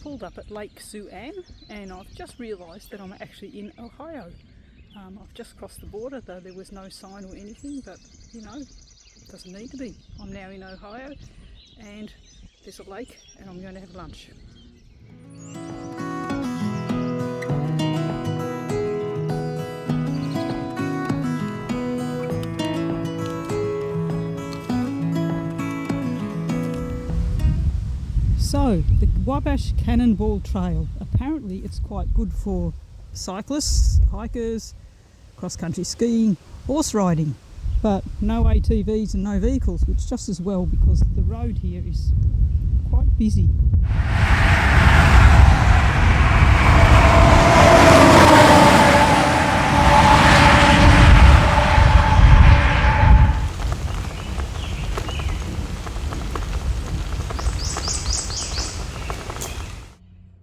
pulled up at Lake Suan and I've just realised that I'm actually in Ohio. I've just crossed the border, though there was no sign or anything, but you know, it doesn't need to be. I'm now in Ohio and there's a lake and I'm going to have lunch. So, the Wabash Cannonball Trail, apparently it's quite good for cyclists, hikers, cross-country skiing, horse riding, but no ATVs and no vehicles, which is just as well because the road here is quite busy.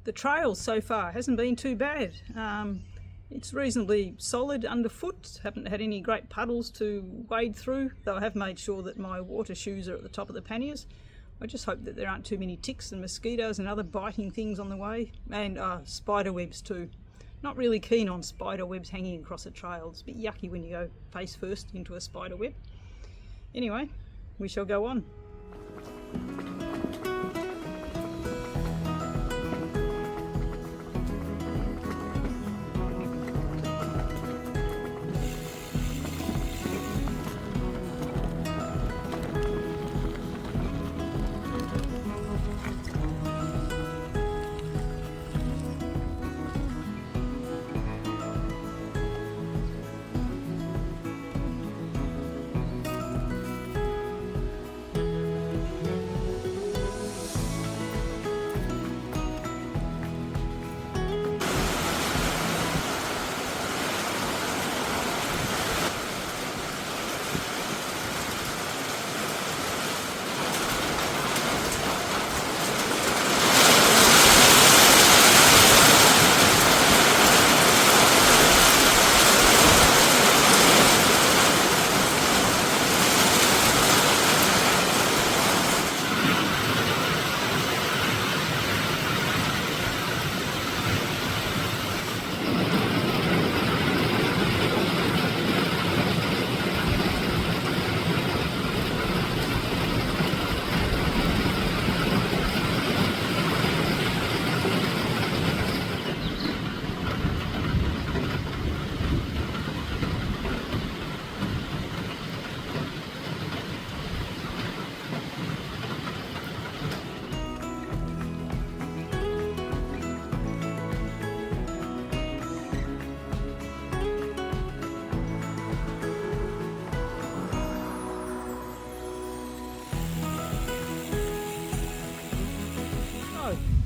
The trail so far hasn't been too bad. It's reasonably solid underfoot, haven't had any great puddles to wade through, though I have made sure that my water shoes are at the top of the panniers. I just hope that there aren't too many ticks and mosquitoes and other biting things on the way, and spider webs too. Not really keen on spider webs hanging across a trail. It's a bit yucky when you go face first into a spider web. Anyway, we shall go on.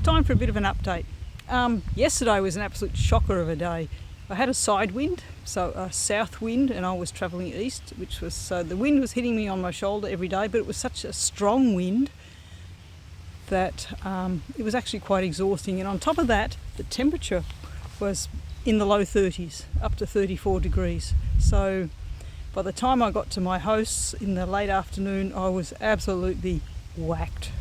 Time for a bit of an update. Yesterday was an absolute shocker of a day. I had a side wind, so a south wind, and I was travelling east, which was, so the wind was hitting me on my shoulder every day, but it was such a strong wind that it was actually quite exhausting. And on top of that, the temperature was in the low 30s, up to 34 degrees. So by the time I got to my hosts in the late afternoon, I was absolutely whacked.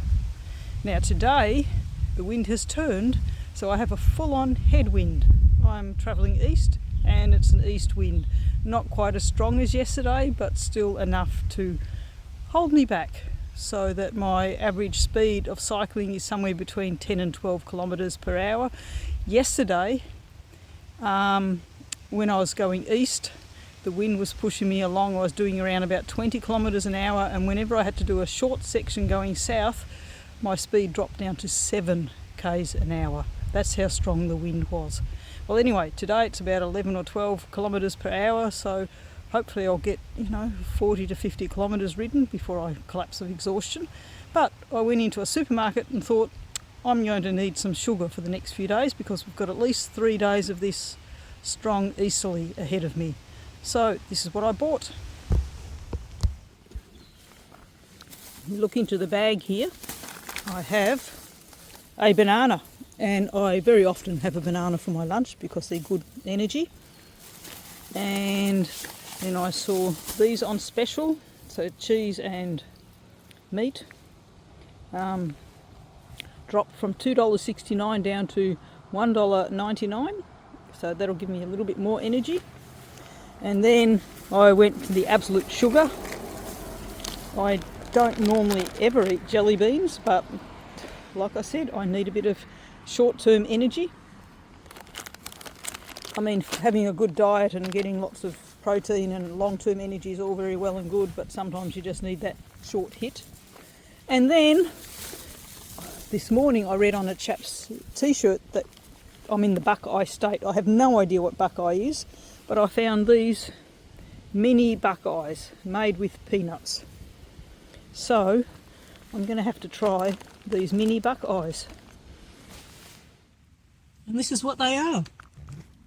Now today, the wind has turned, so I have a full-on headwind. I'm travelling east and it's an east wind. Not quite as strong as yesterday, but still enough to hold me back so that my average speed of cycling is somewhere between 10 and 12 kilometres per hour. Yesterday, when I was going east, the wind was pushing me along. I was doing around about 20 kilometres an hour, and whenever I had to do a short section going south, my speed dropped down to 7 k's an hour. That's how strong the wind was. Well, anyway, today it's about 11 or 12 kilometres per hour, so hopefully I'll get, 40 to 50 kilometres ridden before I collapse of exhaustion. But I went into a supermarket and thought, I'm going to need some sugar for the next few days because we've got at least 3 days of this strong easterly ahead of me. So this is what I bought. Look into the bag here. I have a banana, and I very often have a banana for my lunch because they're good energy. And then I saw these on special, so cheese and meat. dropped from $2.69 down to $1.99, so that'll give me a little bit more energy. And then I went to the absolute sugar. I don't normally ever eat jelly beans, but like I said, I need a bit of short-term energy. I mean, having a good diet and getting lots of protein and long-term energy is all very well and good, but sometimes you just need that short hit. And then this morning I read on a chap's t-shirt that I'm in the Buckeye state. I have no idea what Buckeye is, but I found these mini Buckeyes made with peanuts. So I'm going to have to try these mini Buckeyes. And this is what they are.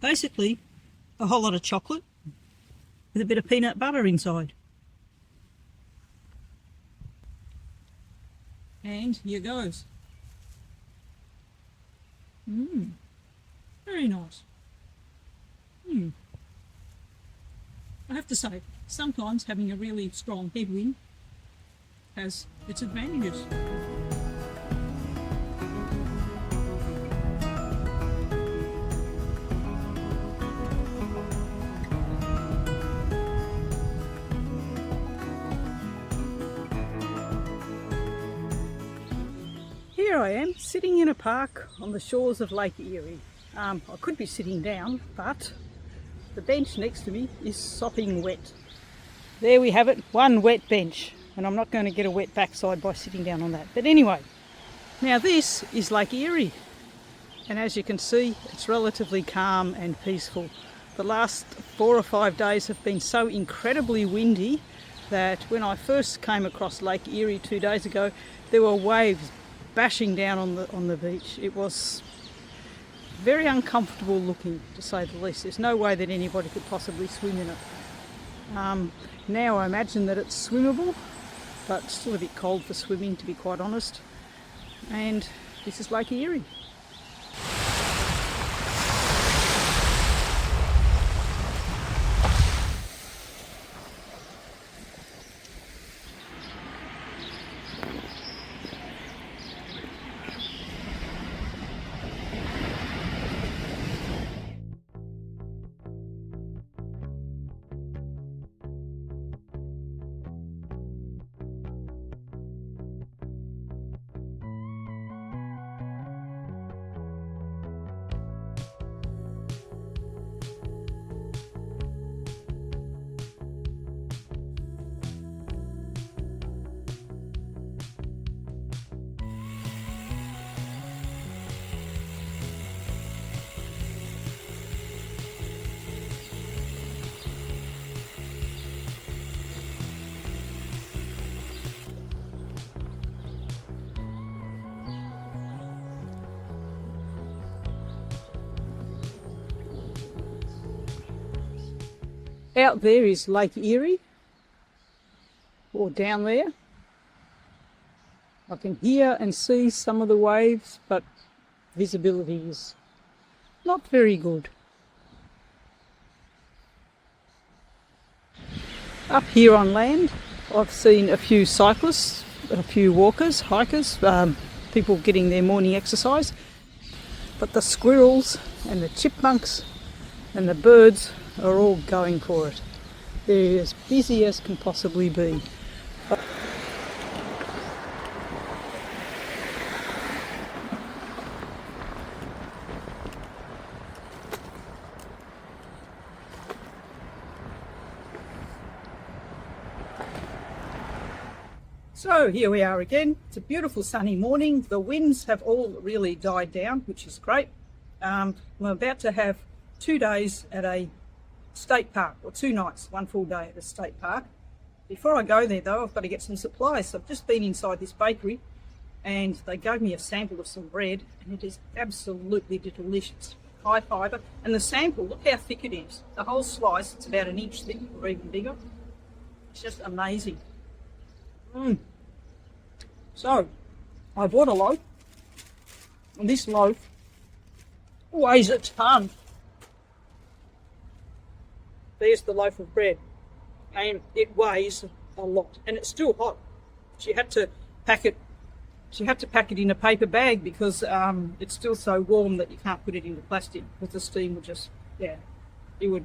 Basically a whole lot of chocolate with a bit of peanut butter inside. And here goes. Very nice. I have to say, sometimes having a really strong headwind has its advantages. Here I am, sitting in a park on the shores of Lake Erie. I could be sitting down, but the bench next to me is sopping wet. There we have it, one wet bench, and I'm not going to get a wet backside by sitting down on that. But anyway, now this is Lake Erie, and as you can see, it's relatively calm and peaceful. The last 4 or 5 days have been so incredibly windy that when I first came across Lake Erie 2 days ago, there were waves bashing down on the beach. It was very uncomfortable looking, to say the least. There's no way that anybody could possibly swim in it. Now I imagine that it's swimmable, but still a bit cold for swimming, to be quite honest. And this is Lake Erie. Out there is Lake Erie, or down there. I can hear and see some of the waves, but visibility is not very good. Up here on land, I've seen a few cyclists, a few walkers, hikers, people getting their morning exercise, but the squirrels and the chipmunks and the birds are all going for it. They're as busy as can possibly be. So here we are again. It's a beautiful sunny morning. The winds have all really died down, which is great. I'm about to have 2 days at a state park, or 2 nights, 1 full day at a state park. Before I go there though, I've got to get some supplies. So I've just been inside this bakery and they gave me a sample of some bread and it is absolutely delicious. High fibre, and the sample, look how thick it is. The whole slice, it's about 1 inch thick or even bigger. It's just amazing. So I bought a loaf, and this loaf weighs a ton. There's the loaf of bread, and it weighs a lot, and it's still hot. She had to pack it So you have to pack it in a paper bag because it's still so warm that you can't put it into plastic because the steam would just, yeah, it would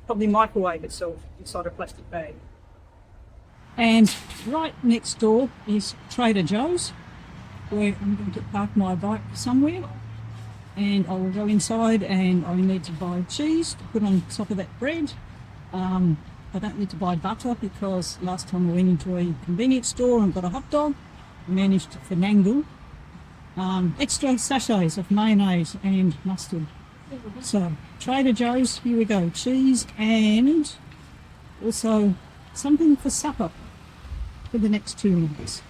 probably microwave itself inside a plastic bag. And right next door is Trader Joe's, where I'm going to park my bike somewhere. And I will go inside and I need to buy cheese to put on top of that bread. I don't need to buy butter because last time I went into a convenience store and got a hot dog, I managed to finagle extra sachets of mayonnaise and mustard. So Trader Joe's, here we go, cheese and also something for supper for the next 2 minutes.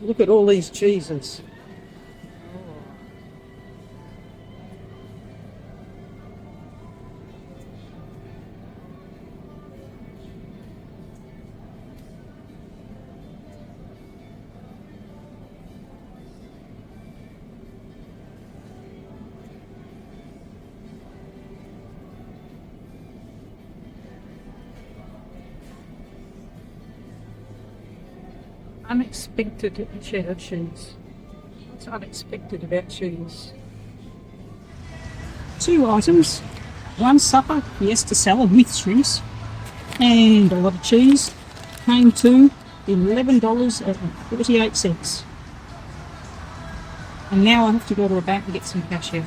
Look at all these cheeses. Unexpected cheddar cheese. What's unexpected about cheese? 2 items. 1 supper fiesta salad with shrimps and a lot of cheese. Came to $11.48. And now I have to go to a bank and get some cash out.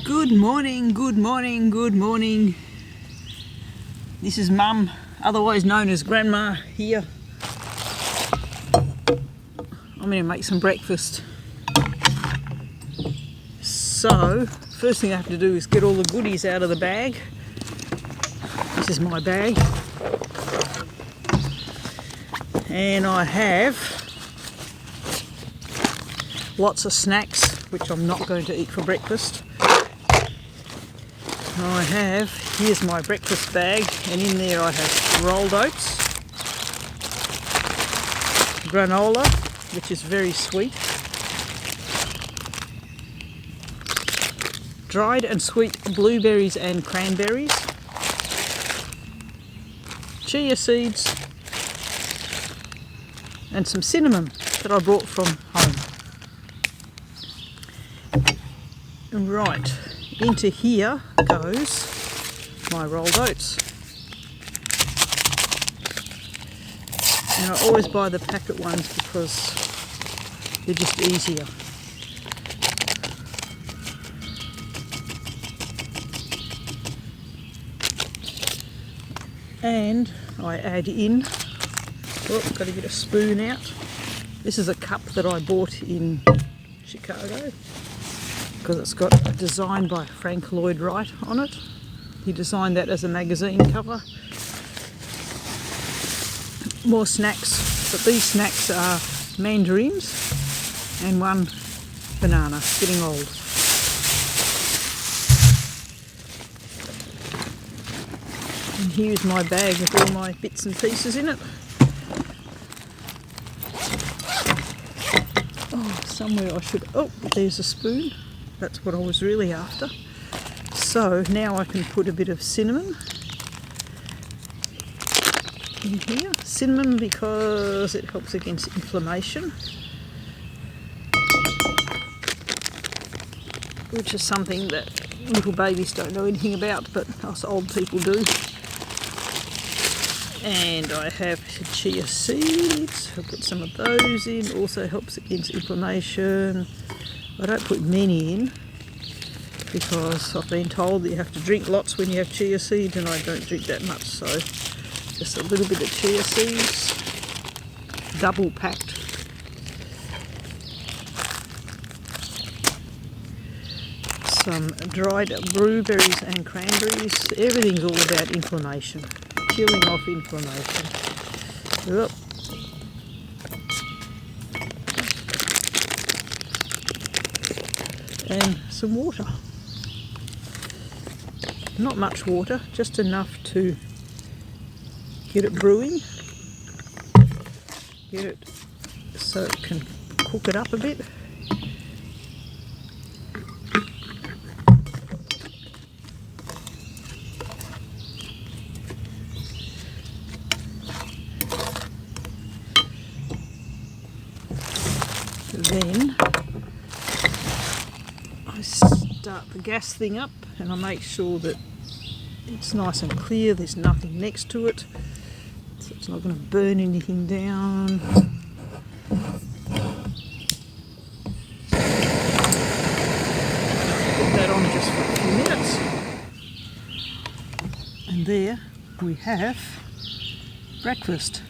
Good morning, good morning, good morning. This is Mum, otherwise known as Grandma, here. I'm going to make some breakfast. So, first thing I have to do is get all the goodies out of the bag. This is my bag. And I have lots of snacks, which I'm not going to eat for breakfast. I have, here's my breakfast bag, and in there I have rolled oats, granola, which is very sweet, dried and sweet blueberries and cranberries, chia seeds, and some cinnamon that I brought from home. Right. Into here goes my rolled oats. And I always buy the packet ones because they're just easier. And I add in, oh, got to get a spoon out. This is a cup that I bought in Chicago, because it's got a design by Frank Lloyd Wright on it. He designed that as a magazine cover. more snacks, but these snacks are mandarins and one banana, getting old. And here's my bag with all my bits and pieces in it. Oh, somewhere I should, oh, there's a spoon. That's what I was really after. So now I can put a bit of cinnamon in here. Cinnamon because it helps against inflammation, which is something that little babies don't know anything about, but us old people do. And I have chia seeds. I'll put some of those in. Also helps against inflammation. I don't put many in because I've been told that you have to drink lots when you have chia seeds, and I don't drink that much, so just a little bit of chia seeds, double packed. Some dried blueberries and cranberries. Everything's all about inflammation, killing off inflammation. Yep. And some water. Not much water, just enough to get it brewing, get it so it can cook it up a bit. Then I start the gas thing up and I make sure that it's nice and clear, there's nothing next to it, so it's not going to burn anything down. Put that on just for a few minutes. And there we have breakfast.